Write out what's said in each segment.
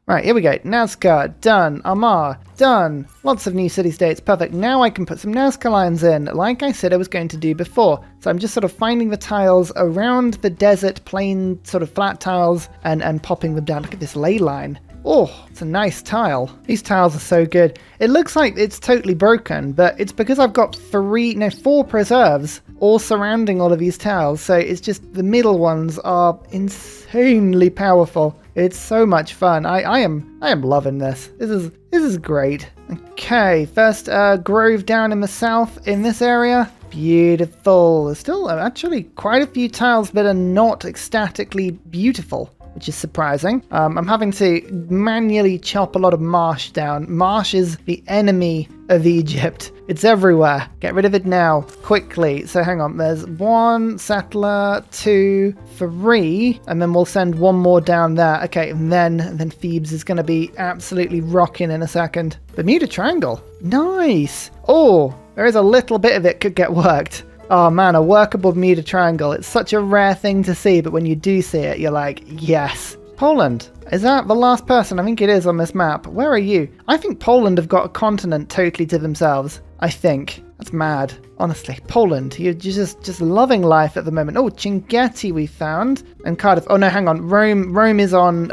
Right, here we go. NAZCA, done. Armagh, done. Lots of new city-states, perfect. Now I can put some NAZCA lines in, like I said I was going to do before. So I'm just sort of finding the tiles around the desert, plain sort of flat tiles, and popping them down. Look at this ley line. Oh, it's a nice tile. These tiles are so good. It looks like it's totally broken, but it's because I've got 4 preserves all surrounding all of these tiles. So it's just the middle ones are insanely powerful. It's so much fun. I am loving this. This is great. Okay, first grove down in the south in this area. Beautiful. There's still actually quite a few tiles that are not ecstatically beautiful, which is surprising. I'm having to manually chop a lot of marsh down. Marsh is the enemy of Egypt. It's everywhere. Get rid of it now, quickly. So hang on, there's 1 settler, 2, 3, and then we'll send 1 more down there. Okay, and then Thebes is going to be absolutely rocking in a second. Bermuda Triangle. Nice. Oh, there is a little bit of it could get worked. Oh man, a workable Bermuda Triangle. It's such a rare thing to see, but when you do see it, you're like, yes. Poland. Is that the last person? I think it is on this map. Where are you? I think Poland have got a continent totally to themselves. I think. That's mad. Honestly. Poland, you're just loving life at the moment. Oh, Chinguetti we found. And Cardiff. Oh no, hang on. Rome is on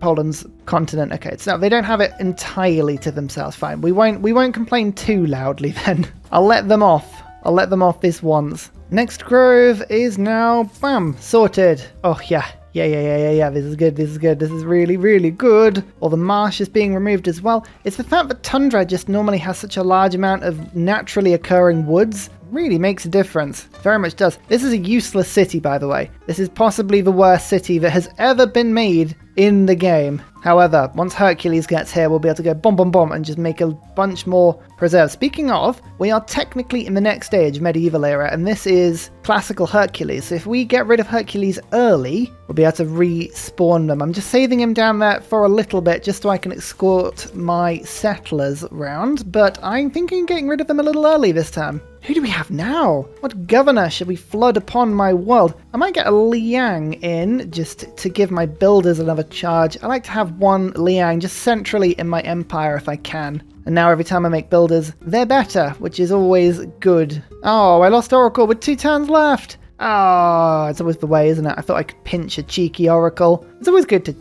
Poland's continent. Okay, so they don't have it entirely to themselves. Fine. We won't complain too loudly then. I'll let them off. I'll let them off this once. Next grove is now, bam, sorted. Oh, yeah. This is good. This is really, really good. All the marsh is being removed as well. It's the fact that tundra just normally has such a large amount of naturally occurring woods. Really makes a difference. Very much does. This is a useless city, by the way. This is possibly the worst city that has ever been made in the game. However, once Hercules gets here, we'll be able to go boom, boom, boom, and just make a bunch more preserves. Speaking of, we are technically in the next stage, medieval era, and this is classical Hercules. So if we get rid of Hercules early, we'll be able to respawn them. I'm just saving him down there for a little bit, just so I can escort my settlers round, but I'm thinking of getting rid of them a little early this time. Who do we have now? What governor should we flood upon my world? I might get a Liang in just to give my builders another charge. I like to have 1 Liang just centrally in my empire if I can. And now every time I make builders, they're better, which is always good. Oh, I lost Oracle with 2 turns left. Oh, it's always the way, isn't it? I thought I could pinch a cheeky Oracle. It's always good to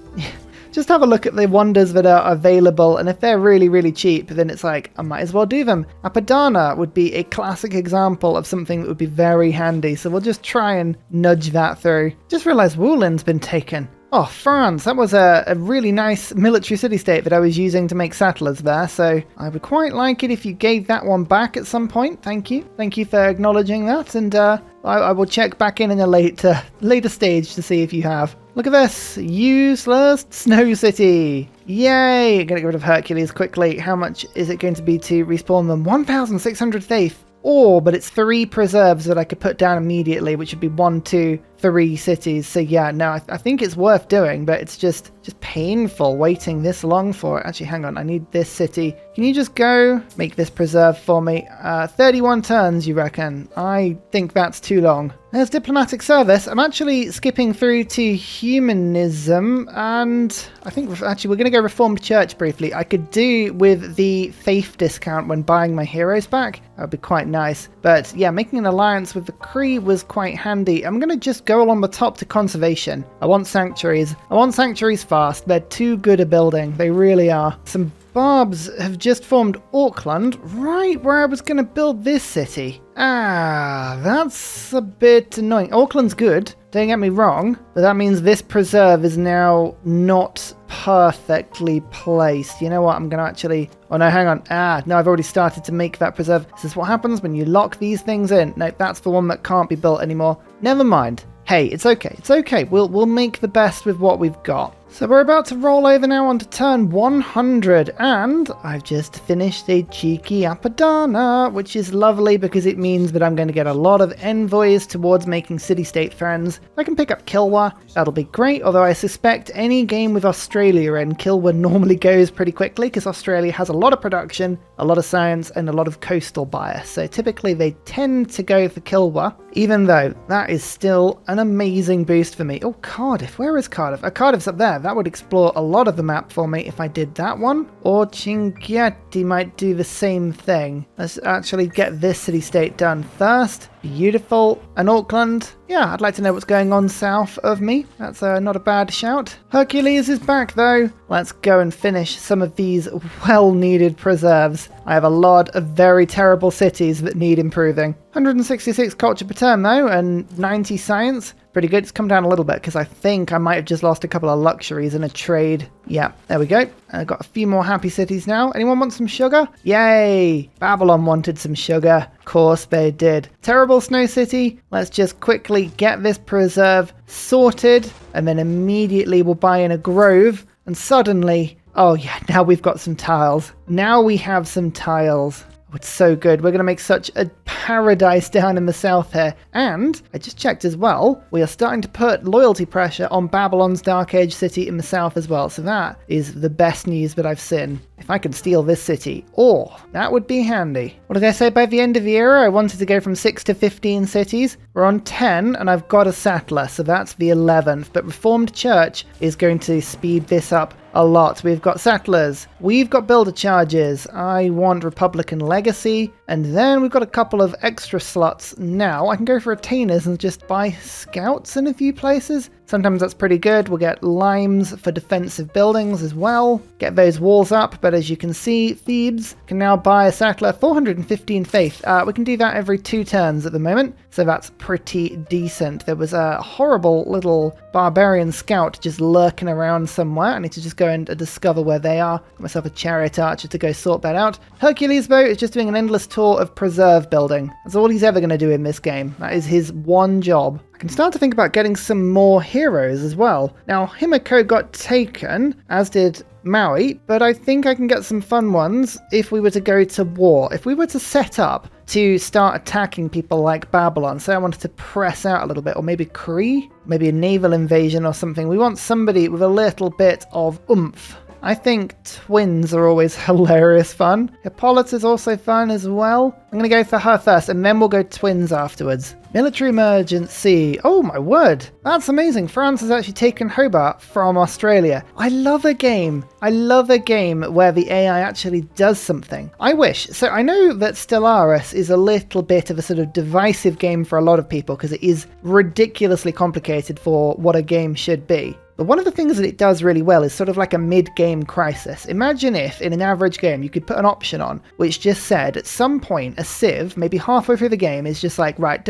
just have a look at the wonders that are available, and if they're really, really cheap, then it's like, I might as well do them. Apadana would be a classic example of something that would be very handy, so we'll just try and nudge that through. Just realised Woolin's been taken. Oh, France, that was a really nice military city-state that I was using to make settlers there, so I would quite like it if you gave that one back at some point. Thank you. Thank you for acknowledging that, and I will check back in a later stage to see if you have. Look at this. Useless Snow City. Yay! Gonna get rid of Hercules quickly. How much is it going to be to respawn them? 1,600 faith. Oh, but it's 3 preserves that I could put down immediately, which would be 1, 2, 3 cities. So yeah, no, I think it's worth doing, but it's just painful waiting this long for it. Actually, hang on, I need this city. Can you just go make this preserve for me? 31 turns, you reckon? I think that's too long. There's diplomatic service. I'm actually skipping through to humanism, and I think actually we're going to go Reformed Church briefly. I could do with the faith discount when buying my heroes back. That would be quite nice. But yeah, making an alliance with the Cree was quite handy. I'm going to just go along the top to conservation. I want sanctuaries. I want sanctuaries fast. They're too good at building. They really are. Some Barbs have just formed Auckland, right where I was going to build this city. Ah, that's a bit annoying. Auckland's good, don't get me wrong, but that means this preserve is now not perfectly placed. You know what, I'm going to actually... Oh no, hang on. Ah, no, I've already started to make that preserve. This is what happens when you lock these things in. No, that's the one that can't be built anymore. Never mind. Hey, it's okay. It's okay. We'll make the best with what we've got. So we're about to roll over now onto turn 100, and I've just finished a cheeky Apadana, which is lovely because it means that I'm going to get a lot of envoys towards making city-state friends. I can pick up Kilwa, that'll be great, although I suspect any game with Australia in, Kilwa normally goes pretty quickly because Australia has a lot of production, a lot of science, and a lot of coastal bias, so typically they tend to go for Kilwa, even though that is still an amazing boost for me. Oh, Cardiff, where is Cardiff? Cardiff's up there. that would explore a lot of the map for me if I did that one. Or Chinguetti might do the same thing. Let's actually get this city-state done first. Beautiful. And Auckland, yeah, I'd like to know what's going on south of me. That's not a bad shout. Hercules is back though. Let's go and finish some of these well-needed preserves. I have a lot of very terrible cities that need improving. 166 culture per turn though, and 90 science. Pretty good. It's come down a little bit because I think I might have just lost a couple of luxuries in a trade. Yeah, there we go. I've got a few more happy cities now. Anyone want some sugar? Yay! Babylon wanted some sugar. Of course they did. Terrible Snow City. Let's just quickly get this preserve sorted and then immediately we'll buy in a grove and suddenly, oh yeah, now we've got some tiles. Now we have some tiles. Oh, it's so good. We're going to make such a paradise down in the south here. And I just checked as well, we are starting to put loyalty pressure on Babylon's Dark Age city in the south as well. So that is the best news that I've seen. If I could steal this city, that would be handy. What did I say by the end of the era? I wanted to go from 6 to 15 cities. We're on 10 and I've got a settler, so that's the 11th. But Reformed Church is going to speed this up a lot. We've got settlers, we've got builder charges, I want Republican legacy, and then we've got a couple of extra slots now. I can go for retainers and just buy scouts in a few places. Sometimes that's pretty good. We'll get limes for defensive buildings as well. Get those walls up, but as you can see, Thebes can now buy a settler, 415 faith. We can do that every 2 turns at the moment, so that's pretty decent. There was a horrible little barbarian scout just lurking around somewhere. I need to just go and discover where they are. Got myself a chariot archer to go sort that out. Hercules, though, is just doing an endless tour of preserve building. That's all he's ever going to do in this game. That is his one job. I can start to think about getting some more heroes as well. Now, Himiko got taken, as did Maui, but I think I can get some fun ones if we were to go to war. If we were to set up to start attacking people like Babylon, say I wanted to press out a little bit, or maybe Cree, maybe a naval invasion or something. We want somebody with a little bit of oomph. I think twins are always hilarious fun. Hippolyta is also fun as well. I'm going to go for her first, and then we'll go twins afterwards. Military emergency. Oh my word. That's amazing. France has actually taken Hobart from Australia. I love a game. I love a game where the AI actually does something. I wish. So I know that Stellaris is a little bit of a sort of divisive game for a lot of people because it is ridiculously complicated for what a game should be. But one of the things that it does really well is sort of like a mid-game crisis. Imagine if, in an average game, you could put an option on which just said, at some point, a civ, maybe halfway through the game, is just like, right,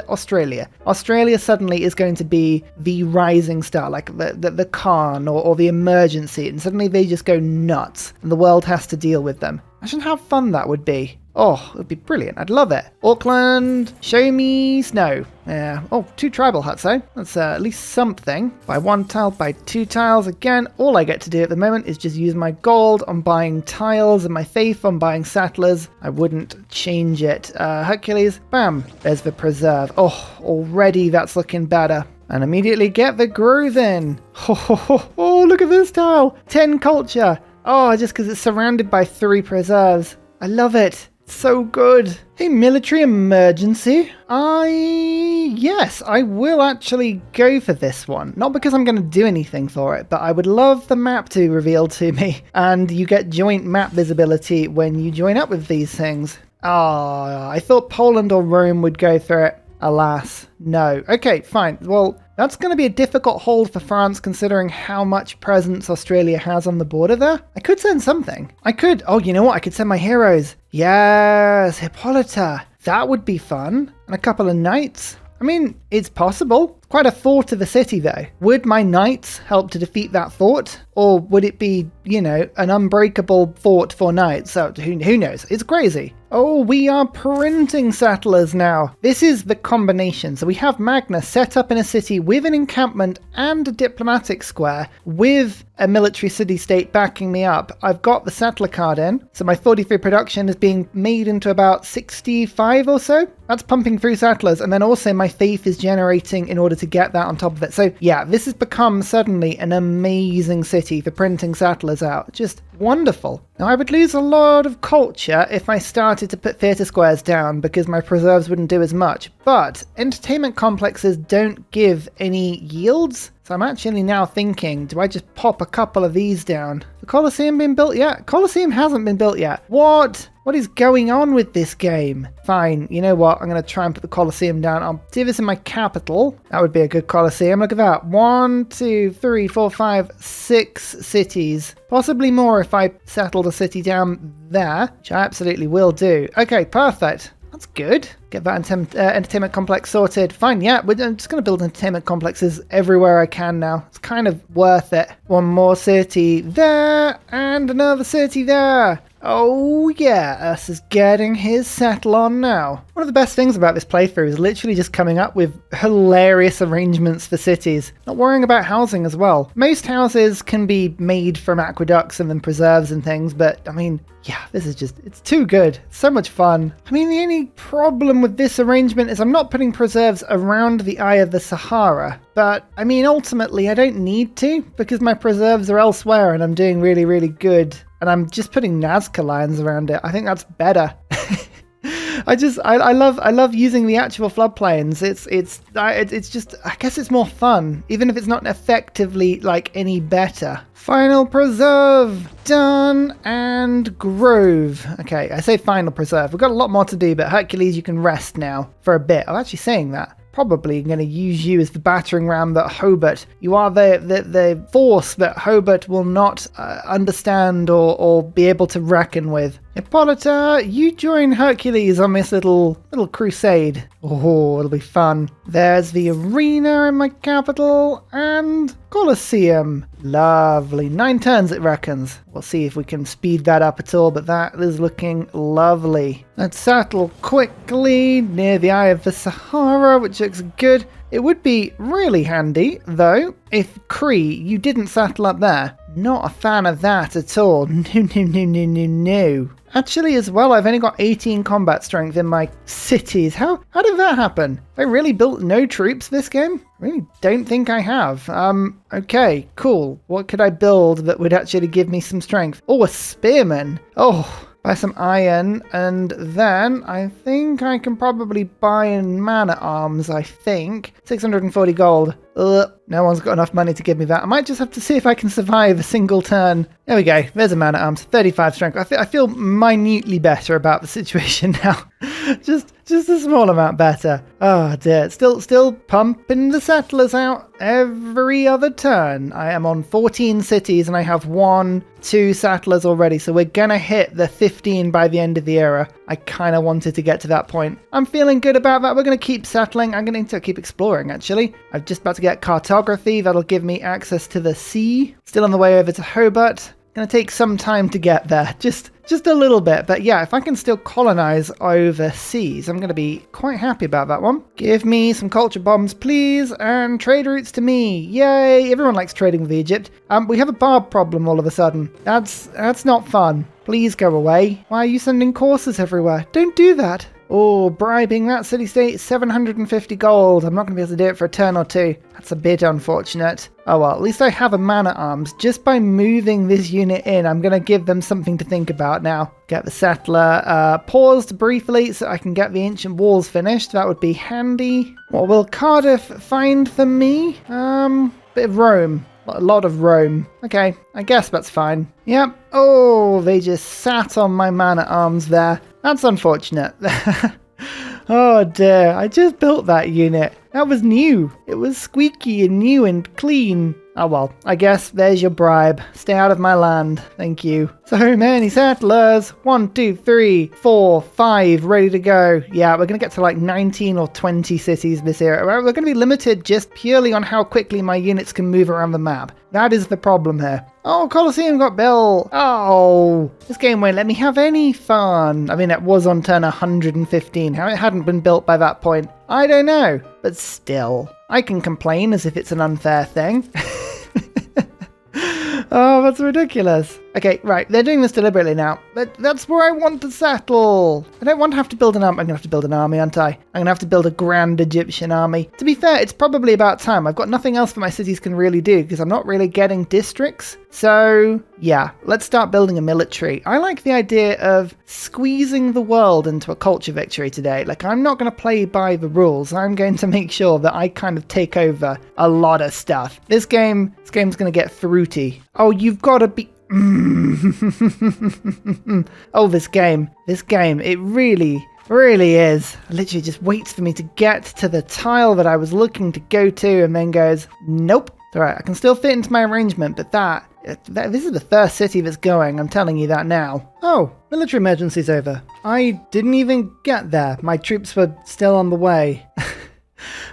Australia. Australia suddenly is going to be the rising star, like the Khan or the emergency, and suddenly they just go nuts, and the world has to deal with them. Imagine how fun that would be. Oh, it would be brilliant. I'd love it. Auckland, show me snow. Yeah. Oh, 2 tribal huts though. That's at least something. Buy 1 tile, buy 2 tiles. Again, all I get to do at the moment is just use my gold on buying tiles and my faith on buying settlers. I wouldn't change it. Hercules, bam. There's the preserve. Oh, already that's looking better. And immediately get the grove in. Oh, look at this tile. 10 culture. Oh, just because it's surrounded by 3 preserves. I love it. So good. Hey, military emergency. Yes, I will actually go for this one. Not because I'm going to do anything for it, but I would love the map to be revealed to me. And you get joint map visibility when you join up with these things. I thought Poland or Rome would go for it. Alas, no. Okay, fine. Well, that's going to be a difficult hold for France considering how much presence Australia has on the border there. I could send something. Oh, you know what? I could send my heroes. Yes, Hippolyta. That would be fun. And a couple of knights. I mean, it's possible. Quite a thought of a city though. Would my knights help to defeat that fort? Or would it be, an unbreakable fort for knights? So who knows? It's crazy. Oh, we are printing settlers now. This is the combination. So we have Magnus set up in a city with an encampment and a diplomatic square with a military city-state backing me up. I've got the settler card in. So my 43 production is being made into about 65 or so. That's pumping through settlers. And then also my faith is generating in order to get that on top of it. So yeah, this has become suddenly an amazing city for printing settlers out. Just wonderful. Now I would lose a lot of culture if I started to put theatre squares down because my preserves wouldn't do as much, but entertainment complexes don't give any yields. So I'm actually now thinking, do I just pop a couple of these down? The Colosseum been built yet? Colosseum hasn't been built yet. What? What is going on with this game? Fine, you know what? I'm going to try and put the Colosseum down. I'll do this in my capital. That would be a good Colosseum. Look at that. 1, 2, 3, 4, 5, 6 cities. Possibly more if I settled a city down there, which I absolutely will do. Okay, perfect. That's good. Get that entertainment complex sorted. Fine, yeah, I'm just going to build entertainment complexes everywhere I can now. It's kind of worth it. One more city there, and another city there. Oh yeah, Ursa's getting his settle on now. One of the best things about this playthrough is literally just coming up with hilarious arrangements for cities. Not worrying about housing as well. Most houses can be made from aqueducts and then preserves and things, but I mean, yeah, this is just, it's too good. It's so much fun. I mean, the only problem with this arrangement is I'm not putting preserves around the Eye of the Sahara. But, I mean, ultimately, I don't need to, because my preserves are elsewhere and I'm doing really, really good. And I'm just putting NAZCA lines around it. I think that's better. I love using the actual floodplains. It's just, I guess it's more fun, even if it's not effectively like any better. Final preserve done, and grove. Okay, I say final preserve. We've got a lot more to do, but Hercules, you can rest now for a bit. I'm actually saying that. Probably going to use you as the battering ram that Hobart. You are the force that Hobart will not understand or be able to reckon with. Hippolyta, you join Hercules on this little crusade. Oh, it'll be fun. There's the arena in my capital and Colosseum. Lovely. 9 turns, it reckons. We'll see if we can speed that up at all, but that is looking lovely. Let's settle quickly near the Eye of the Sahara, which looks good. It would be really handy, though, if Cree, you didn't settle up there. Not a fan of that at all. No. Actually, as well, I've only got 18 combat strength in my cities. How did that happen? I really built no troops this game? I really don't think I have. Okay, cool. What could I build that would actually give me some strength? Oh, a spearman. Oh, buy some iron, and then I think I can probably buy in man-at-arms, I think. 640 gold. No one's got enough money to give me that. I might just have to see if I can survive a single turn. There we go. There's a man-at-arms. 35 strength. I feel minutely better about the situation now. just a small amount better. Oh dear. Still pumping the settlers out every other turn. I am on 14 cities and I have 2 settlers already. So we're gonna hit the 15 by the end of the era. I kind of wanted to get to that point. I'm feeling good about that. We're going to keep settling. I'm going to keep exploring, actually. I'm just about to get cartography. That'll give me access to the sea. Still on the way over to Hobart. Going to take some time to get there. Just a little bit. But yeah, if I can still colonize overseas, I'm going to be quite happy about that one. Give me some culture bombs, please. And trade routes to me. Yay. Everyone likes trading with Egypt. We have a barb problem all of a sudden. That's not fun. Please go away. Why are you sending courses everywhere? Don't do that. Oh, bribing that city-state, 750 gold. I'm not going to be able to do it for a turn or 2. That's a bit unfortunate. Oh well, at least I have a man-at-arms. Just by moving this unit in, I'm going to give them something to think about now. Get the settler paused briefly so I can get the ancient walls finished. That would be handy. What will Cardiff find for me? Bit of Rome. A lot of Rome. Okay, I guess that's fine. Yep. Oh, they just sat on my man-at-arms there. That's unfortunate. Oh dear, I just built that unit. That was new. It was squeaky and new and clean. Oh well, I guess there's your bribe. Stay out of my land. Thank you. So many settlers. 1, 2, 3, 4, 5 ready to go. Yeah, we're going to get to like 19 or 20 cities this era. We're going to be limited just purely on how quickly my units can move around the map. That is the problem here. Oh, Colosseum got built. Oh, this game won't let me have any fun. I mean, it was on turn 115. How it hadn't been built by that point, I don't know. But still, I can complain as if it's an unfair thing. Oh, that's ridiculous. Okay, right, they're doing this deliberately now. That's where I want to settle. I don't want to have to build an army. I'm going to have to build an army, aren't I? I'm going to have to build a grand Egyptian army. To be fair, it's probably about time. I've got nothing else that my cities can really do because I'm not really getting districts. So, yeah, let's start building a military. I like the idea of squeezing the world into a culture victory today. Like, I'm not going to play by the rules. I'm going to make sure that I kind of take over a lot of stuff. This game's going to get fruity. Oh, you've got to be... Oh, this game, it really is. It literally just waits for me to get to the tile that I was looking to go to and then goes, nope. All right, I can still fit into my arrangement, but this is the first city that's going, I'm telling you that now. Oh, military emergency's over. I didn't even get there. My troops were still on the way.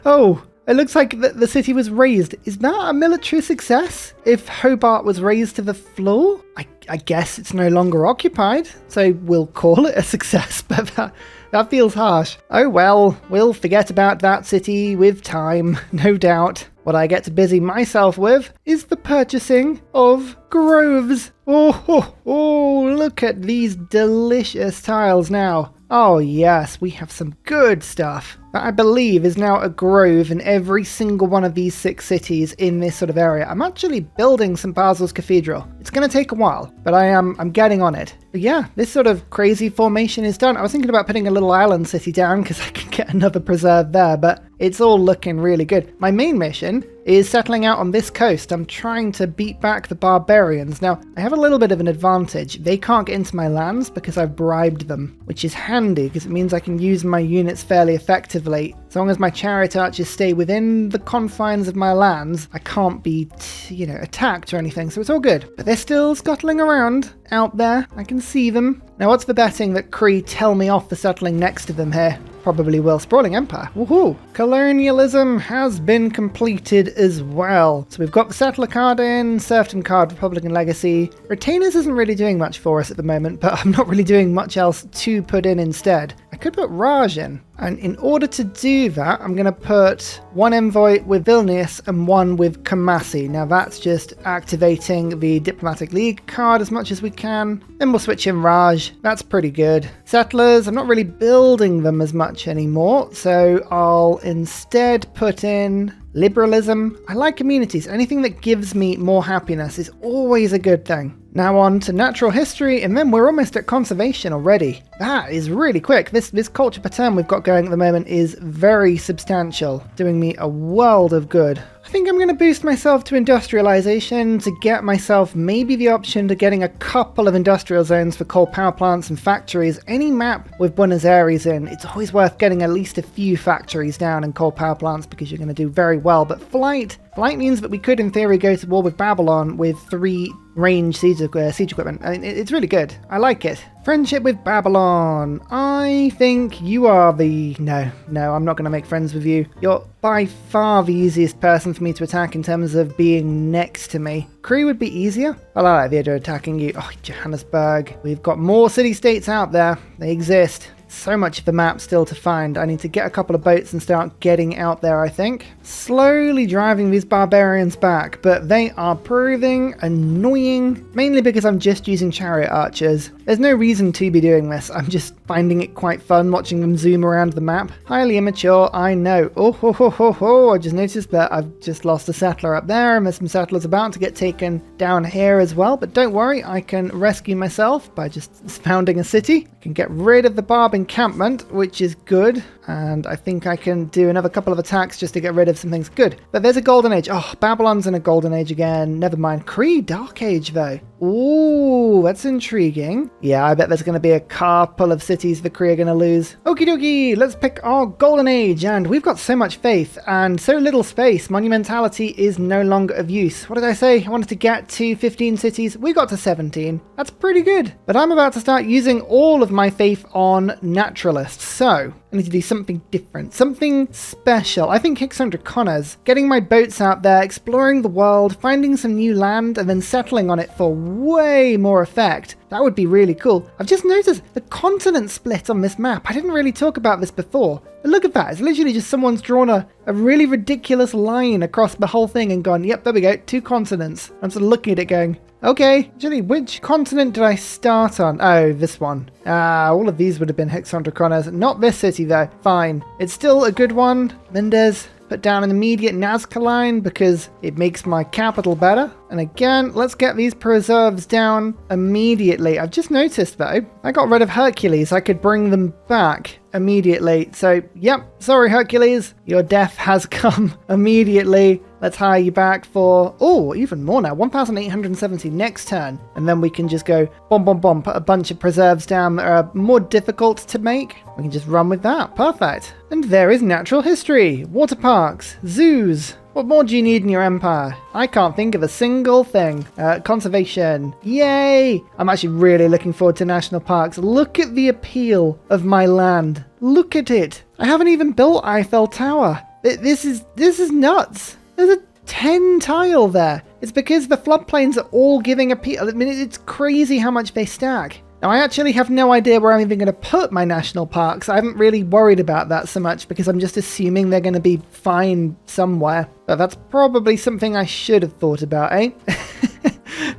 Oh, it looks like the city was razed. Is that a military success? If Hobart was razed to the floor? I guess it's no longer occupied, so we'll call it a success, but that feels harsh. Oh well, we'll forget about that city with time, no doubt. What I get to busy myself with is the purchasing of groves. Oh, look at these delicious tiles now. Oh yes, we have some good stuff. That I believe is now a grove in every single one of these 6 cities in this sort of area. I'm actually building St. Basil's Cathedral. It's going to take a while, but I'm getting on it. But yeah, this sort of crazy formation is done. I was thinking about putting a little island city down because I can get another preserve there, but it's all looking really good. My main mission is settling out on this coast. I'm trying to beat back the barbarians. Now, I have a little bit of an advantage. They can't get into my lands because I've bribed them, which is handy because it means I can use my units fairly effectively. As long as my chariot archers stay within the confines of my lands, I can't be, attacked or anything, so it's all good. But they're still scuttling around out there. I can see them. Now, what's the betting that Cree tell me off for settling next to them here? Probably will. Sprawling Empire. Woohoo! Colonialism has been completed as well. So we've got the Settler card in, Serfdom card, Republican Legacy. Retainers isn't really doing much for us at the moment, but I'm not really doing much else to put in instead. I could put Raj in. And in order to do that, I'm going to put one envoy with Vilnius and one with Kumasi. Now that's just activating the Diplomatic League card as much as we can. Then we'll switch in Raj. That's pretty good. Settlers, I'm not really building them as much anymore, so I'll instead put in liberalism. I like communities. Anything that gives me more happiness is always a good thing. Now on to natural history, and then we're almost at conservation already. That is really quick. This culture per turn we've got going at the moment is very substantial, doing me a world of good. I think I'm going to boost myself to industrialization to get myself maybe the option to getting a couple of industrial zones for coal power plants and factories. Any map with Buenos Aires in, it's always worth getting at least a few factories down and coal power plants because you're going to do very well. But flight means that we could in theory go to war with Babylon with 3 range siege equipment. I mean, it's really good. I like it. Friendship with Babylon. I think you are the... No, I'm not going to make friends with you. You're by far the easiest person for me to attack in terms of being next to me. Cree would be easier. Well, I like the idea of attacking you. Oh, Johannesburg. We've got more city-states out there. They exist. So much of the map still to find. I need to get a couple of boats and start getting out there, I think. Slowly driving these barbarians back, but they are proving annoying, mainly because I'm just using chariot archers. There's no reason to be doing this. I'm just finding it quite fun watching them zoom around the map. Highly immature, I know. I just noticed that I've just lost a settler up there, and there's some settlers about to get taken down here as well, but don't worry, I can rescue myself by just founding a city. I can get rid of the barb encampment, which is good, and I think I can do another couple of attacks just to get rid of some things. Good. But there's a golden age. Oh, Babylon's in a golden age again. Never mind. Cree, dark age though. Ooh, that's intriguing. Yeah, I bet there's going to be a couple of cities the Cree are going to lose. Okie dokie, let's pick our golden age, and we've got so much faith and so little space. Monumentality is no longer of use. What did I say? I wanted to get to 15 cities. We got to 17. That's pretty good. But I'm about to start using all of my faith on naturalists, so I need to do something different, something special. I think Hixon Connors, getting my boats out there, exploring the world, finding some new land, and then settling on it for way more effect. That would be really cool. I've just noticed the continent split on this map. I didn't really talk about this before. But look at that. It's literally just someone's drawn a really ridiculous line across the whole thing and gone, yep, there we go, 2 continents. I'm sort of looking at it going, Okay, actually, which continent did I start on? Oh, this one. All of these would have been Hexandroconas. Not this city, though. Fine. It's still a good one. Mendez, put down an immediate NAZCA line because it makes my capital better. And again, let's get these preserves down immediately. I've just noticed, though, I got rid of Hercules. I could bring them back immediately. So, yep, sorry, Hercules. Your death has come immediately. Let's hire you back for, oh, even more now, 1,870 next turn. And then we can just go bomb, bomb, bomb, put a bunch of preserves down that are more difficult to make. We can just run with that. Perfect. And there is natural history, water parks, zoos. What more do you need in your empire? I can't think of a single thing. Conservation. Yay! I'm actually really looking forward to national parks. Look at the appeal of my land. Look at it. I haven't even built Eiffel Tower. This is nuts. There's a 10 tile there. It's because the floodplains are all giving appeal. I mean, it's crazy how much they stack. Now, I actually have no idea where I'm even going to put my national parks. I haven't really worried about that so much because I'm just assuming they're going to be fine somewhere. But that's probably something I should have thought about, eh?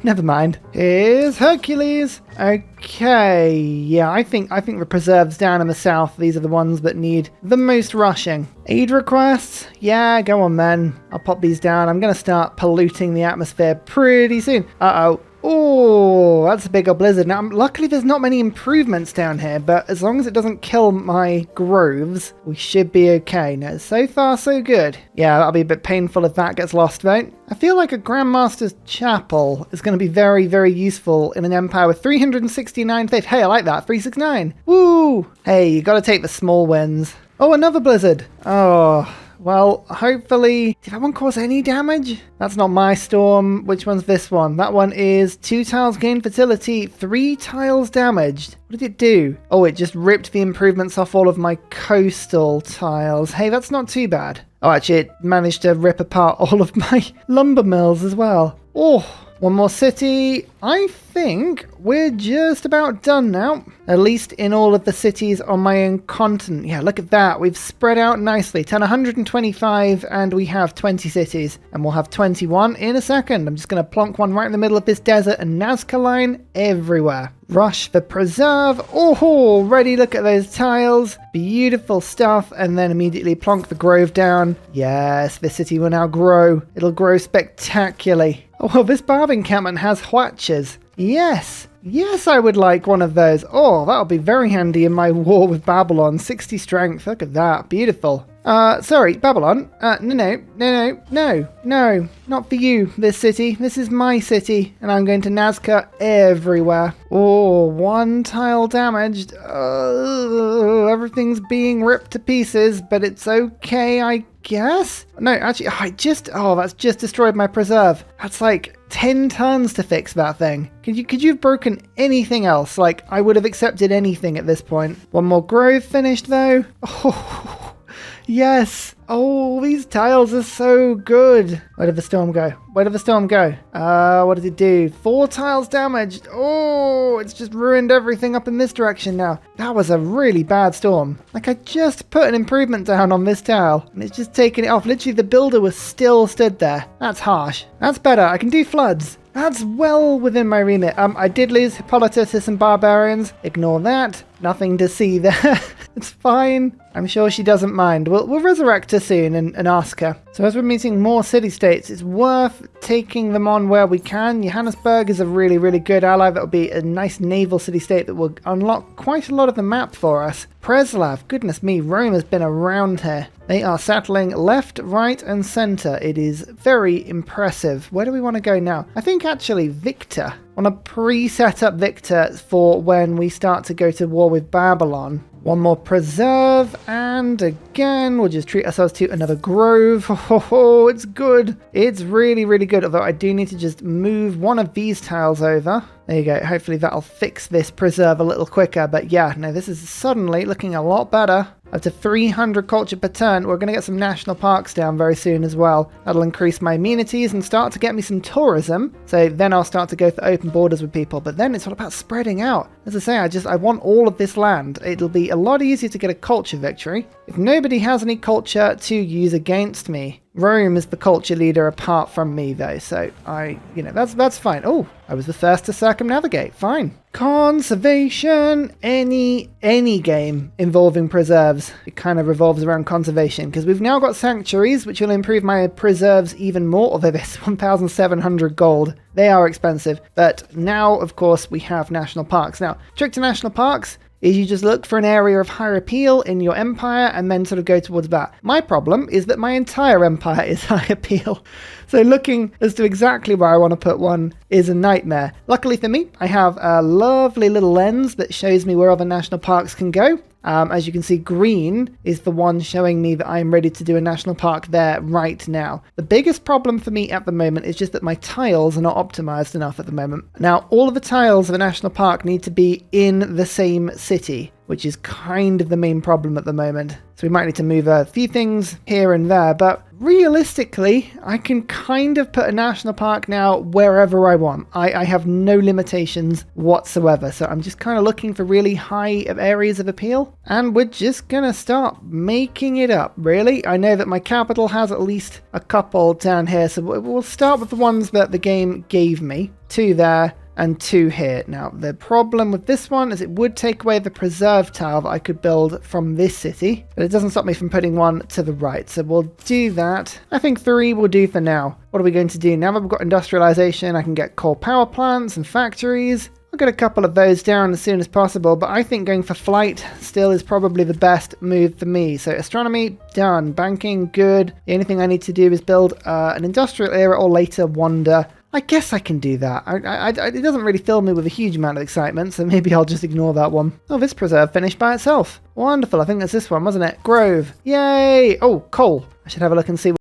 Never mind. Here's Hercules. Okay, yeah, I think the preserves down in the south, these are the ones that need the most rushing. Aid requests? Yeah, go on then. I'll pop these down. I'm going to start polluting the atmosphere pretty soon. Uh-oh. Oh, that's a big old blizzard. Now, luckily there's not many improvements down here, but as long as it doesn't kill my groves, we should be okay. Now, so far, so good. Yeah, that'll be a bit painful if that gets lost, right? I feel like a Grandmaster's Chapel is going to be very, very useful in an empire with 369 faith. Hey, I like that. 369. Woo! Hey, you got to take the small wins. Oh, another blizzard. Oh... Well, hopefully... Did that one cause any damage? That's not my storm. Which one's this one? That one is 2 tiles gain fertility, 3 tiles damaged. What did it do? Oh, it just ripped the improvements off all of my coastal tiles. Hey, that's not too bad. Oh, actually, it managed to rip apart all of my lumber mills as well. Oh... One more city. I think we're just about done now. At least in all of the cities on my own continent. Yeah, look at that. We've spread out nicely. 125 and we have 20 cities. And we'll have 21 in a second. I'm just going to plonk one right in the middle of this desert and NAZCA line everywhere. Rush the preserve. Oh, ready. Look at those tiles. Beautiful stuff. And then immediately plonk the grove down. Yes, this city will now grow. It'll grow spectacularly. Oh, well, this barb encampment has hwatches. Yes. Yes, I would like one of those. Oh, that'll be very handy in my war with Babylon. 60 strength. Look at that. Beautiful. Sorry, Babylon. No. Not for you, this city. This is my city, and I'm going to NAZCA everywhere. Oh, 1 tile damaged. Everything's being ripped to pieces, but it's okay, I guess? No, actually, that's just destroyed my preserve. That's like 10 tons to fix that thing. Could you have broken anything else? Like, I would have accepted anything at this point. One more grove finished, though. Oh, yes. Oh, these tiles are so good. Where did the storm go? What did it do? 4 tiles damaged. Oh, it's just ruined everything up in this direction now. That was a really bad storm. Like, I just put an improvement down on this tile, and it's just taken it off. Literally, the builder was still stood there. That's harsh. That's better. I can do floods. That's well within my remit. I did lose Hippolyta to some barbarians. Ignore that. Nothing to see there. It's fine. I'm sure she doesn't mind. We'll resurrect her soon and ask her. So as we're meeting more city-states, it's worth taking them on where we can. Johannesburg is a really, really good ally. That'll be a nice naval city-state that will unlock quite a lot of the map for us. Preslav, goodness me, Rome has been around here. They are settling left, right, and center. It is very impressive. Where do we want to go now? I think actually Victor. I want to pre-set up Victor for when we start to go to war with Babylon. One more preserve, and again, we'll just treat ourselves to another grove. Oh, it's good. It's really, really good, although I do need to just move one of these tiles over. There you go. Hopefully that'll fix this preserve a little quicker. But yeah, no, this is suddenly looking a lot better. Up to 300 culture per turn. We're going to get some national parks down very soon as well. That'll increase my amenities and start to get me some tourism. So then I'll start to go for open borders with people. But then it's all about spreading out. As I say, I want all of this land. It'll be a lot easier to get a culture victory if nobody has any culture to use against me. Rome is the culture leader apart from me, though, so that's fine. Oh, I was the first to circumnavigate. Fine. Conservation. Any game involving preserves, it kind of revolves around conservation, because we've now got sanctuaries, which will improve my preserves even more, although there's 1,700 gold. They are expensive. But now, of course, we have national parks. Now, trick to national parks is you just look for an area of higher appeal in your empire and then sort of go towards that. My problem is that my entire empire is high appeal. So looking as to exactly where I want to put one is a nightmare. Luckily for me, I have a lovely little lens that shows me where other national parks can go. As you can see, green is the one showing me that I'm ready to do a national park there right now. The biggest problem for me at the moment is just that my tiles are not optimized enough at the moment. Now, all of the tiles of a national park need to be in the same city, which is kind of the main problem at the moment. So we might need to move a few things here and there, but realistically, I can kind of put a national park now wherever I want. I have no limitations whatsoever, so I'm just kind of looking for really high areas of appeal, and we're just gonna start making it up, really. I know that my capital has at least a couple down here, so we'll start with the ones that the game gave me. 2 there, and 2 here. Now, the problem with this one is it would take away the preserve tile that I could build from this city, but it doesn't stop me from putting one to the right, so we'll do that. I think 3 will do for now. What are we going to do? Now that we've got industrialization, I can get coal power plants and factories. I'll get a couple of those down as soon as possible, but I think going for flight still is probably the best move for me. So astronomy, done. Banking, good. The only thing I need to do is build an industrial era or later wonder. I guess I can do that. It doesn't really fill me with a huge amount of excitement, so maybe I'll just ignore that one. Oh, this preserve finished by itself. Wonderful. I think that's this one, wasn't it? Grove. Yay! Oh, coal. I should have a look and see what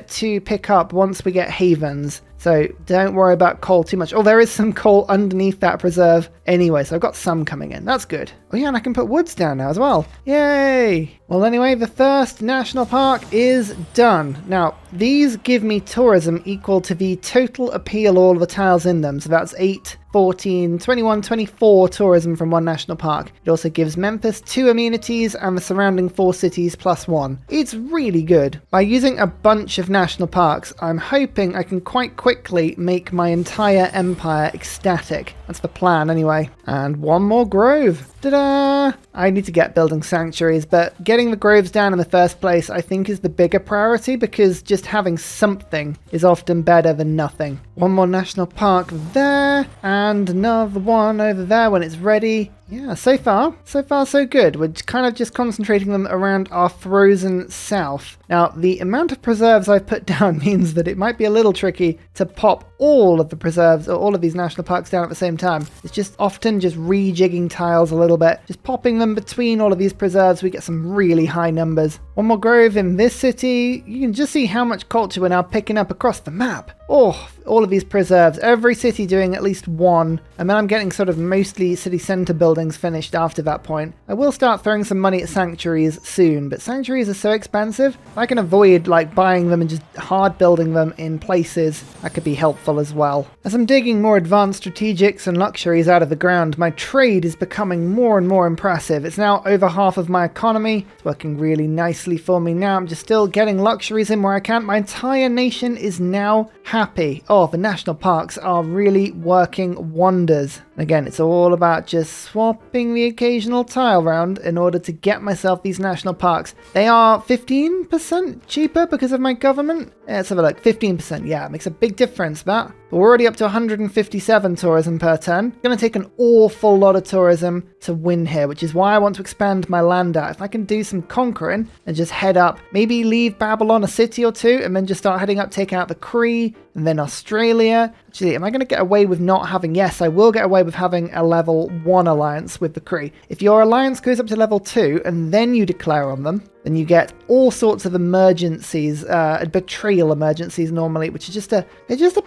to pick up once we get havens. So don't worry about coal too much. Oh, there is some coal underneath that preserve anyway, so I've got some coming in. That's good. Oh yeah, and I can put woods down now as well. Yay! Well, anyway, the first national park is done. Now, these give me tourism equal to the total appeal, all of the tiles in them. So that's 8, 14, 21, 24 tourism from one national park. It also gives Memphis 2 amenities and the surrounding 4 cities +1. It's really good. By using a bunch of national parks, I'm hoping I can quite quickly make my entire empire ecstatic. That's the plan anyway. And one more grove. Ta-da! I need to get building sanctuaries, but getting the groves down in the first place I think is the bigger priority, because just having something is often better than nothing. One more national park there, and another one over there when it's ready. Yeah, so far so good. We're kind of just concentrating them around our frozen south. Now, the amount of preserves I've put down means that it might be a little tricky to pop all of the preserves or all of these national parks down at the same time. It's just often just rejigging tiles a little bit. Just popping them between all of these preserves, we get some really high numbers. One more grove in this city. You can just see how much culture we're now picking up across the map. Oh, all of these preserves, every city doing at least one, and then I'm getting sort of mostly city centre buildings finished after that point. I will start throwing some money at sanctuaries soon, but sanctuaries are so expensive. If I can avoid like buying them and just hard building them in places, that could be helpful as well. As I'm digging more advanced strategics and luxuries out of the ground, my trade is becoming more and more impressive. It's now over half of my economy. It's working really nicely for me now. I'm just still getting luxuries in where I can. My entire nation is now happy. Oh, the national parks are really working wonders. And again, it's all about just swapping the occasional tile around in order to get myself these national parks. They are 15% cheaper because of my government. Let's have a look. 15%. Yeah, it makes a big difference, that. But we're already up to 157 tourism per turn. It's going to take an awful lot of tourism to win here, which is why I want to expand my land out. If I can do some conquering and just head up, maybe leave Babylon a city or two, and then just start heading up, take out the Cree, and then Australia. Actually, am I going to get away with not having... Yes, I will get away with having a level 1 alliance with the Cree. If your alliance goes up to level 2, and then you declare on them, then you get all sorts of emergencies, betrayal emergencies normally, which is just a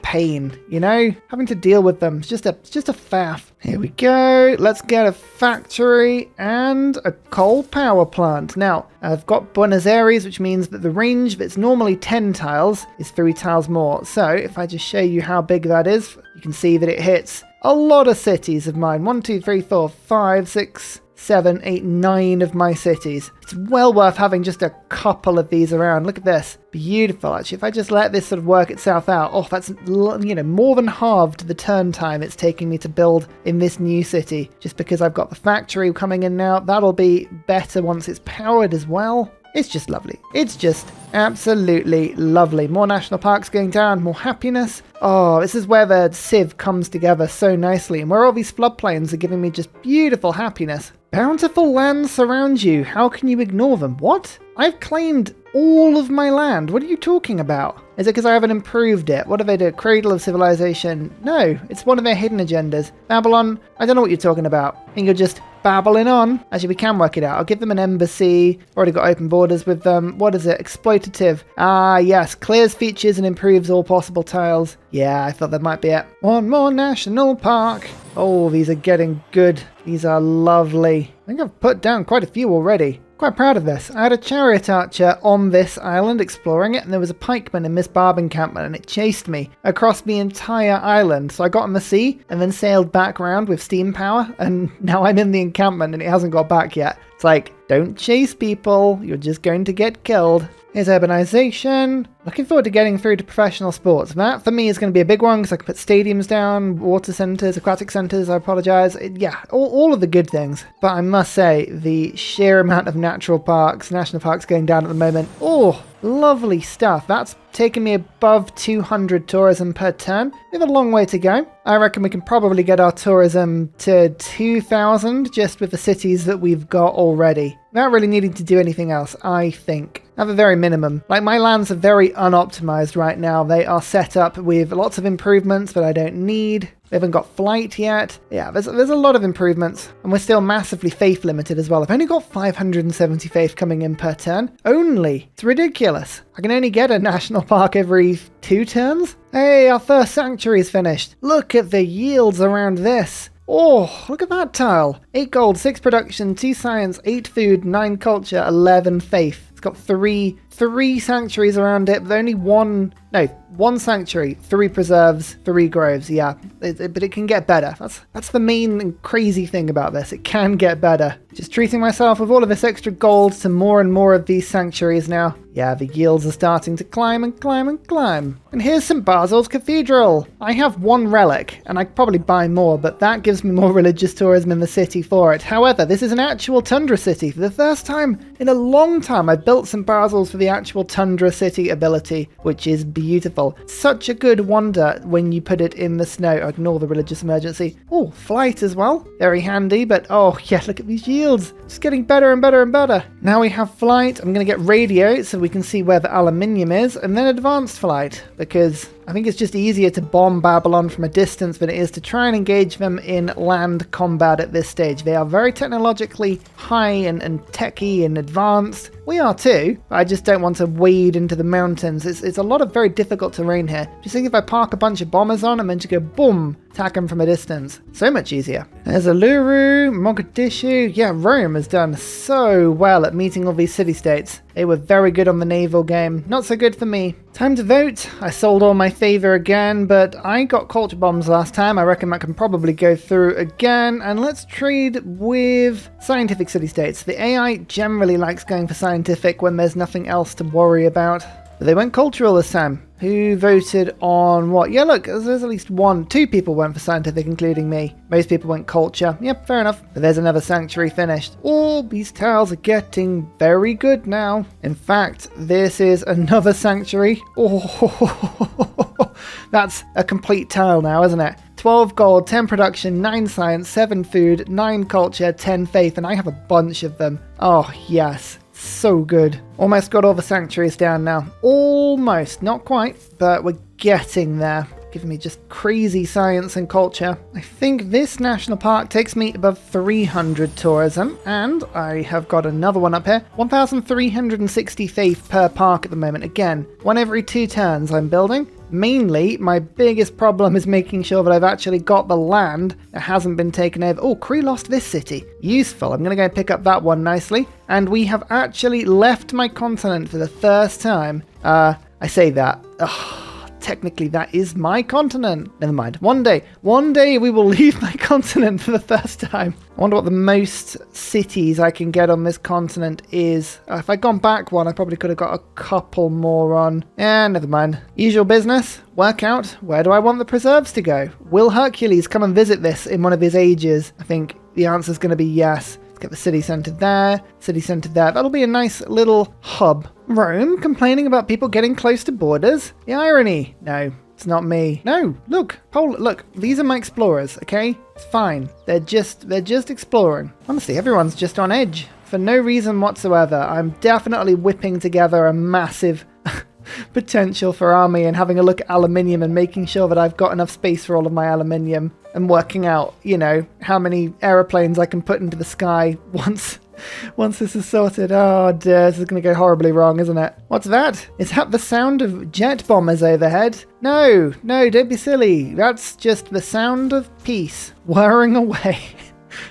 pain, you know? Having to deal with them, it's just a faff. Here we go. Let's get a factory and a coal power plant. Now, I've got Buenos Aires, which means that the range that's normally 10 tiles is 3 tiles more. So if I just show you how big that is, you can see that it hits a lot of cities of mine. 1, 2, 3, 4, 5, 6, 7, 8, 9 of my cities. It's well worth having just a couple of these around. Look at this. Beautiful. Actually, if I just let this sort of work itself out, oh, that's, more than halved the turn time it's taking me to build in this new city. Just because I've got the factory coming in now, that'll be better once it's powered as well. It's just lovely. It's just absolutely lovely. More national parks going down, more happiness. Oh, this is where the Civ comes together so nicely, and where all these floodplains are giving me just beautiful happiness. Bountiful lands surround you. How can you ignore them? What? I've claimed all of my land. What are you talking about? Is it because I haven't improved it? What do they do? Cradle of civilization? No, it's one of their hidden agendas. Babylon, I don't know what you're talking about. I think you're just babbling on. Actually, we can work it out. I'll give them an embassy. Already got open borders with them. What is it? Exploitative. Ah, yes. Clears features and improves all possible tiles. Yeah, I thought that might be it. One more national park. Oh, these are getting good. These are lovely. I think I've put down quite a few already. Quite proud of this. I had a chariot archer on this island exploring it, and there was a pikeman in Miss Barb encampment, and it chased me across the entire island. So I got on the sea and then sailed back around with steam power, and now I'm in the encampment and it hasn't got back yet. It's like, don't chase people, you're just going to get killed. Here's urbanization. Looking forward to getting through to professional sports. That, for me, is going to be a big one because I can put stadiums down, water centres, aquatic centres, I apologise. Yeah, all of the good things. But I must say, the sheer amount of national parks going down at the moment. Oh, lovely stuff. That's taken me above 200 tourism per turn. We have a long way to go. I reckon we can probably get our tourism to 2,000 just with the cities that we've got already. Without really needing to do anything else, I think. At the very minimum. Like, my lands are very unoptimized right now. They are set up with lots of improvements that I don't need. We haven't got flight yet. Yeah, there's a lot of improvements. And we're still massively faith limited as well. I've only got 570 faith coming in per turn. Only. It's ridiculous. I can only get a national park every 2 turns. Hey, our first sanctuary is finished. Look at the yields around this. Oh, look at that tile. 8 gold, 6 production, 2 science, 8 food, 9 culture, 11 faith. It's got three sanctuaries around it, but only one sanctuary, 3 preserves, 3 groves. Yeah, but it can get better. That's the main and crazy thing about this. It can get better. Just treating myself with all of this extra gold to more and more of these sanctuaries now. Yeah, the yields are starting to climb and climb and climb. And here's St. Basil's Cathedral. I have 1 relic, and I could probably buy more, but that gives me more religious tourism in the city for it. However, this is an actual tundra city. For the first time in a long time, I built St. Basil's for the actual tundra city ability, which is beautiful. Such a good wonder when you put it in the snow. Ignore the religious emergency. Oh, flight as well. Very handy, but oh yeah, look at these yields. Just getting better and better and better. Now we have flight. I'm going to get radio so we can see where the aluminium is, and then advanced flight, because I think it's just easier to bomb Babylon from a distance than it is to try and engage them in land combat at this stage. They are very technologically high and techy and advanced. We are too, but I just don't want to wade into the mountains. It's a lot of very difficult terrain here. Just think if I park a bunch of bombers on and then just go boom, attack them from a distance. So much easier. There's Uluru, Mogadishu. Yeah, Rome has done so well at meeting all these city-states. They were very good on the naval game. Not so good for me. Time to vote. I sold all my favor again, but I got culture bombs last time. I reckon that can probably go through again. And let's trade with scientific city-states. The AI generally likes going for scientific when there's nothing else to worry about. But they went cultural this time. Who voted on what? Yeah, look, there's at least 2 people went for scientific, including me. Most people went culture. Yep, fair enough. But there's another sanctuary finished. All these tiles are getting very good now. In fact, this is another sanctuary. Oh, that's a complete tile now, isn't it? 12 gold, 10 production, 9 science, 7 food, 9 culture, 10 faith, and I have a bunch of them. Oh, yes. So good. Almost got all the sanctuaries down now. Almost. Not quite, but we're getting there. Giving me just crazy science and culture. I think this national park takes me above 300 tourism, and I have got another one up here. 1,360 faith per park at the moment. Again, 1 every 2 turns I'm building. Mainly, my biggest problem is making sure that I've actually got the land that hasn't been taken over. Oh, Cree lost this city. Useful. I'm going to go pick up that one nicely. And we have actually left my continent for the first time. I say that. Ugh, technically that is my continent. Never mind. One day we will leave my continent for the first time. I wonder what the most cities I can get on this continent is. If I'd gone back one, I probably could have got a couple more on. Never mind. Usual business. Work out, where do I want the preserves to go? Will Hercules come and visit this in one of his ages? I think the answer is going to be yes. Let's get the city centre there, city centre there. That'll be a nice little hub. Rome complaining about people getting close to borders? The irony. No, it's not me. No, look, look, these are my explorers, okay? It's fine. They're just exploring. Honestly, everyone's just on edge for no reason whatsoever. I'm definitely whipping together a massive potential for army and having a look at aluminium and making sure that I've got enough space for all of my aluminium and working out, you know, how many aeroplanes I can put into the sky once this is sorted. Oh dear, this is going to go horribly wrong, isn't it? What's that? Is that the sound of jet bombers overhead? No, don't be silly. That's just the sound of peace whirring away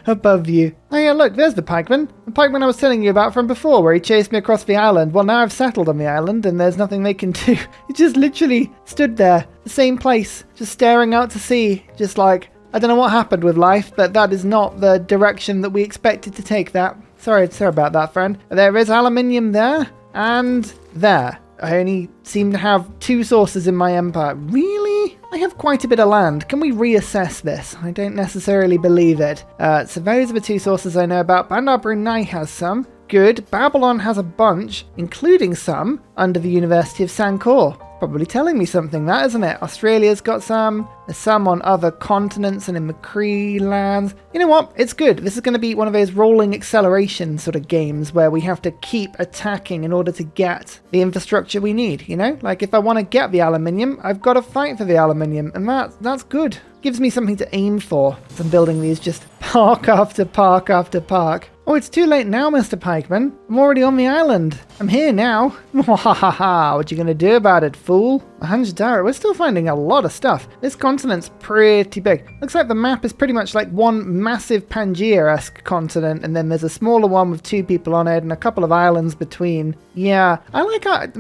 above you. Oh yeah, look, there's the pikeman. The pikeman I was telling you about from before, where he chased me across the island. Well, now I've settled on the island and there's nothing they can do. He just literally stood there, the same place, just staring out to sea, just like, I don't know what happened with life, but that is not the direction that we expected to take that. Sorry about that, friend. There is aluminium there and there. I only seem to have 2 sources in my empire. Really? I have quite a bit of land. Can we reassess this? I don't necessarily believe it. So those are the 2 sources I know about. Bandar Brunei has some. Good. Babylon has a bunch, including some under the University of Sankor. Probably telling me something, that, isn't it? Australia's got some. There's some on other continents and in McCree lands. You know what? It's good. This is going to be one of those rolling acceleration sort of games where we have to keep attacking in order to get the infrastructure we need, you know? Like, if I want to get the aluminium, I've got to fight for the aluminium, and that's good. Gives me something to aim for. So I'm building these just park after park after park. Oh, it's too late now, Mr. Pikeman. I'm already on the island. I'm here now. What you gonna do about it, fool? Mohenjo-Daro, we're still finding a lot of stuff. This continent's pretty big. Looks like the map is pretty much like one massive Pangaea-esque continent, and then there's a smaller one with 2 people on it and a couple of islands between. Yeah, I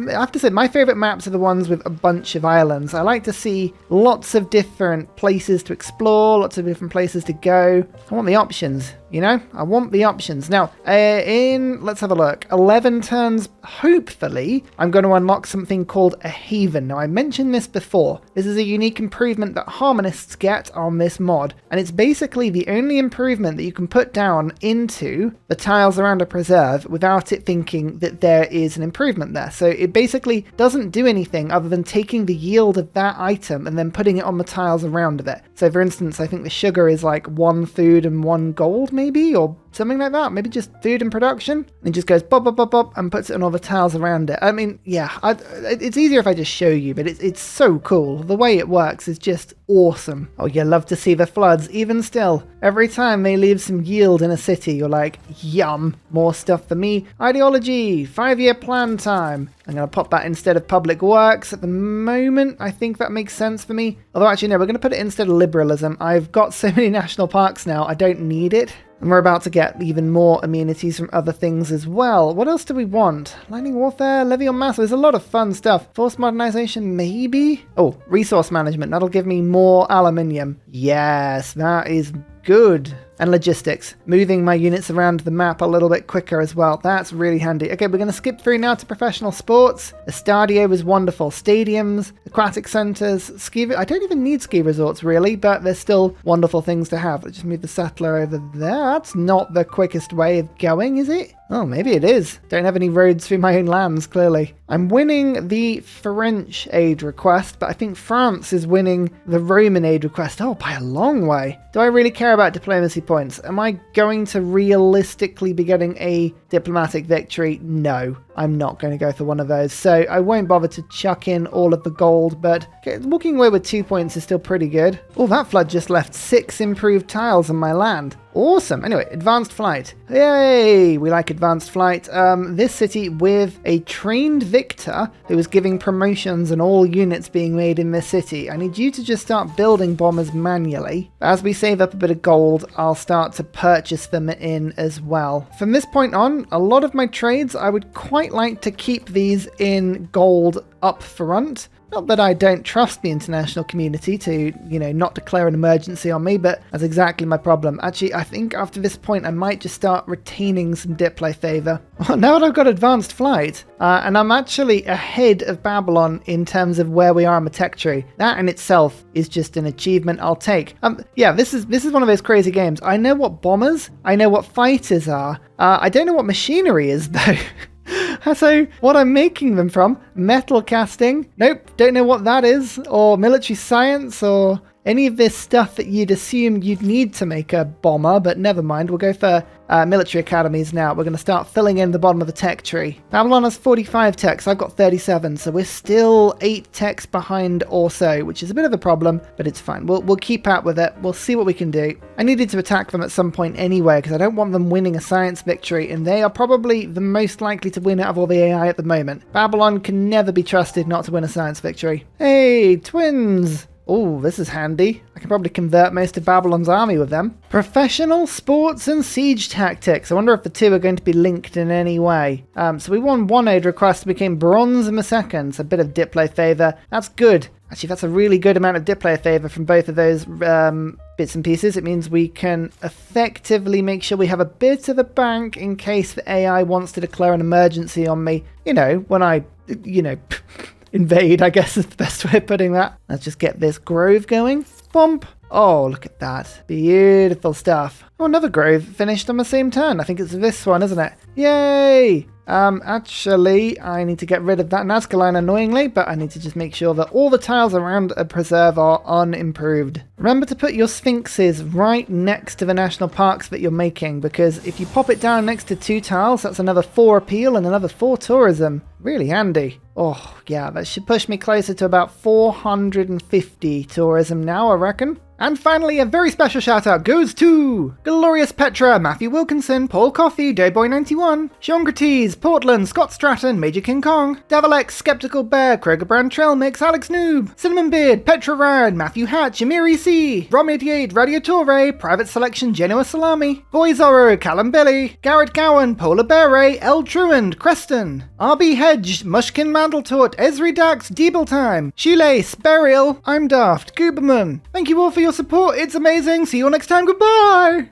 have to say, my favorite maps are the ones with a bunch of islands. I like to see lots of different places to explore, lots of different places to go. I want the options, you know? I want the options. Now, let's have a look. 11 turns, hopefully, I'm going to unlock something called a haven. Now, I mentioned this before. This is a unique improvement that harmonists get on this mod, and it's basically the only improvement that you can put down into the tiles around a preserve without it thinking that there is an improvement there. So it basically doesn't do anything other than taking the yield of that item and then putting it on the tiles around it. So for instance, I think the sugar is like 1 food and 1 gold maybe, or something like that. Maybe just food and production. And just goes bop, bop, bop, bop, and puts it on all the tiles around it. I mean, yeah, it's easier if I just show you, but it's so cool. The way it works is just awesome. Oh, you love to see the floods, even still. Every time they leave some yield in a city, you're like, yum, more stuff for me. Ideology, 5-year plan time. I'm going to pop that instead of public works at the moment. I think that makes sense for me. Although actually, no, we're going to put it instead of liberalism. I've got so many national parks now, I don't need it. And we're about to get even more amenities from other things as well. What else do we want? Lightning warfare, levy on mass. There's a lot of fun stuff. Force modernization, maybe? Oh, resource management. That'll give me more aluminium. Yes, that is good. And logistics, moving my units around the map a little bit quicker as well. That's really handy. Okay, we're going to skip through now to professional sports. The Stadio was wonderful. Stadiums, aquatic centres, ski. I don't even need ski resorts really, but there's still wonderful things to have. Let's just move the settler over there. That's not the quickest way of going, is it? Oh, maybe it is. Don't have any roads through my own lands, clearly. I'm winning the French aid request, but I think France is winning the Roman aid request. Oh, by a long way. Do I really care about diplomacy points? Am I going to realistically be getting a diplomatic victory? No, I'm not going to go for one of those. So I won't bother to chuck in all of the gold, but walking away with 2 points is still pretty good. Oh, that flood just left 6 improved tiles on my land. Awesome. Anyway, advanced flight. Yay! We like advanced flight. This city with a trained victor who is giving promotions and all units being made in this city. I need you to just start building bombers manually. As we save up a bit of gold, I'll start to purchase them in as well. From this point on, a lot of my trades, I would quite like to keep these in gold up front, Not that I don't trust the international community to, not declare an emergency on me, but that's exactly my problem. Actually, I think after this point, I might just start retaining some diplo favor. Well, now that I've got advanced flight, and I'm actually ahead of Babylon in terms of where we are on the tech tree, that in itself is just an achievement I'll take. Yeah, this is one of those crazy games. I know what bombers, I know what fighters are. I don't know what machinery is, though. So, what I'm making them from? Metal casting? Nope, don't know what that is. Or military science, or any of this stuff that you'd assume you'd need to make a bomber, but never mind. We'll go for military academies now. We're going to start filling in the bottom of the tech tree. Babylon has 45 techs, I've got 37, so we're still 8 techs behind Ursa, which is a bit of a problem, but it's fine. We'll keep out with it. We'll see what we can do. I needed to attack them at some point anyway, because I don't want them winning a science victory, and they are probably the most likely to win out of all the AI at the moment. Babylon can never be trusted not to win a science victory. Hey, twins! Oh, this is handy. I can probably convert most of Babylon's army with them. Professional sports and siege tactics. I wonder if the two are going to be linked in any way. So we won one aid request, became bronze in the second. So a bit of diplo favor. That's good. Actually, that's a really good amount of diplo favor from both of those bits and pieces. It means we can effectively make sure we have a bit of a bank in case the AI wants to declare an emergency on me. When I, invade, I guess is the best way of putting that. Let's just get this grove going. Bump. Oh, look at that. Beautiful stuff. Oh, another grove finished on the same turn. I think it's this one, isn't it? Yay! Actually, I need to get rid of that NAZCA line annoyingly, but I need to just make sure that all the tiles around a preserve are unimproved. Remember to put your sphinxes right next to the national parks that you're making, because if you pop it down next to 2 tiles, that's another 4 appeal and another 4 tourism. Really handy. Oh, yeah, that should push me closer to about 450 tourism now, I reckon. And finally, a very special shout out goes to Glorious Petra, Matthew Wilkinson, Paul Coffey, Dayboy91, Sean Portland, Scott Stratton, Major King Kong, Devil X, Skeptical Bear, Kroger Brand Trail Mix, Alex Noob, Cinnamon Beard, Petra Rad, Matthew Hatch, Amiri C, Rom88, Radio Torre, Private Selection, Genoa Salami, Boy Zorro, Callum Billy, Garrett Gowan, Polar Bear Ray, L Truand, Creston, RB Hedge, Mushkin Mandeltort, Esri Dax, Deeble Time, Shoelace, Burial, I'm Daft, Gooberman. Thank you all for your support, it's amazing, see you all next time, goodbye!